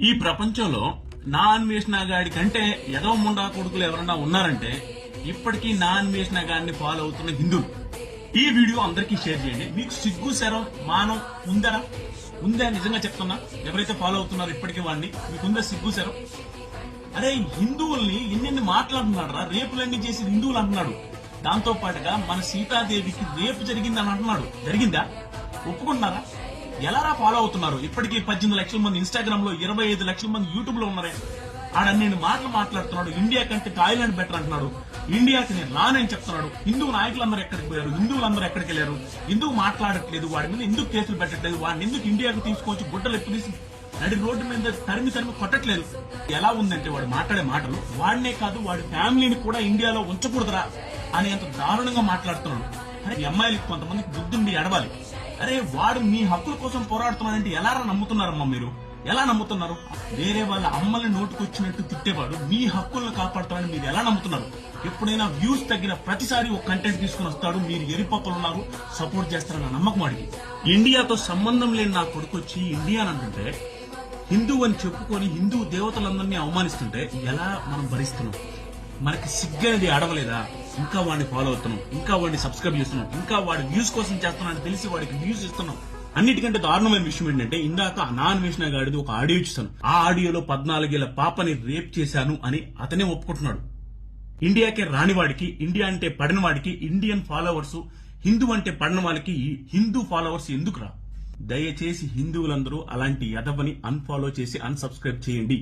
ఈ ప్రపంచంలో నా అన్వేషణ గాడి కంటే ఏదో ముండా కొడుకులు ఎవరన్నా ఉన్నారంటే ఇప్పటికీ నా అన్వేషణ గాడిని ఫాలో అవుతున్న హిందువులు. ఈ వీడియో అందరికీ షేర్ చేయండి. మీకు సిగ్గు శరం మానం ఉందరా? ఉందా? నిజంగా చెప్తున్నా, ఎవరైతే ఫాలో అవుతున్నారో ఇప్పటికీ వాడిని, మీకుందా సిగ్గు శరం? అరే, హిందువుల్ని ఎన్నెన్ని మాట్లాడుతున్నాడు రా, రేపులన్నీ చేసి హిందువులు అంటున్నాడు. దాంతో పాటుగా మన సీతాదేవికి రేపు జరిగిందని అంటున్నాడు. జరిగిందా? ఒప్పుకుంటున్నారా? ఎలారా ఫాలో అవుతున్నారు? ఇప్పటికీ 18 లక్షల మంది ఇన్స్టాగ్రామ్ లో, 25 లక్షల మంది యూట్యూబ్ లో ఉన్నారే. ఆడన్ని మాటలు మాట్లాడుతున్నాడు. ఇండియా కంటే థాయిలాండ్ బెటర్ అంటున్నాడు. ఇండియాకి నేను రానని చెప్తున్నాడు. హిందూ నాయకులందరూ ఎక్కడికి పోయారు? హిందువులందరూ ఎక్కడికి వెళ్ళారు? ఎందుకు మాట్లాడట్లేదు? వాడి మీద ఎందుకు కేసులు పెట్టట్లేదు? వాడిని ఎందుకు ఇండియాకు తీసుకొచ్చి గుడ్డలు ఎప్పుడు తీసి నడి రోడ్డు మీద తరిమి కొట్టట్లేదు? ఎలా ఉందంటే వాడు మాట్లాడే మాటలు, వాడినే కాదు వాడి ఫ్యామిలీని కూడా ఇండియాలో ఉంచకూడదురా అనేంత దారుణంగా మాట్లాడుతున్నాడు. అరే, ఈ అమ్మాయిలకి కొంతమందికి బుద్ధుండి ఎడవాలి. అరే, వాడు మీ హక్కుల కోసం పోరాడుతున్నాడంటే ఎలా నమ్ముతున్నారమ్మా మీరు? ఎలా నమ్ముతున్నారు? వేరే వాళ్ళ అమ్మల్ని నోటుకొచ్చినట్టు తిట్టేవాడు మీ హక్కులను కాపాడుతాడని మీరు ఎలా నమ్ముతున్నారు? ఎప్పుడైనా వ్యూస్ తగ్గిన ప్రతిసారి ఒక కంటెంట్ తీసుకుని వస్తాడు, మీరు ఎరిపప్పులు ఉన్నారు, సపోర్ట్ చేస్తారన్న నమ్మకం వాడికి. ఇండియాతో సంబంధం లేని నా కొడుకు వచ్చి ఇండియా అని అంటుంటే, హిందూ అని చెప్పుకొని హిందూ దేవతలందరినీ అవమానిస్తుంటే ఎలా మనం భరిస్తున్నాం? మనకి సిగ్గనేది అడవలేదా? ఇంకా వాడిని ఫాలో అవుతున్నాం, ఇంకా వాడిని సబ్స్క్రైబ్ చేస్తున్నాం, ఇంకా వాడి వ్యూస్ కోసం చేస్తున్నాడని తెలిసి వాడికి వ్యూస్ ఇస్తున్నాం. అన్నిటికంటే దారుణమైన విషయం ఏంటంటే, ఇందాక నా అన్వేషణ గాడిది ఒక ఆడియో ఇచ్చాను. ఆ ఆడియోలో 14 ఏళ్ల పాపని రేప్ చేశాను అని అతనే ఒప్పుకుంటున్నాడు. ఇండియాకే రాని వాడికి, ఇండియా అంటే పడిన వాడికి ఇండియన్ ఫాలోవర్స్, హిందూ అంటే పడిన వాళ్ళకి హిందూ ఫాలోవర్స్ ఎందుకురా? దయచేసి హిందువులందరూ అలాంటి యదవని అన్ఫాలో చేసి అన్సబ్స్క్రైబ్ చేయండి.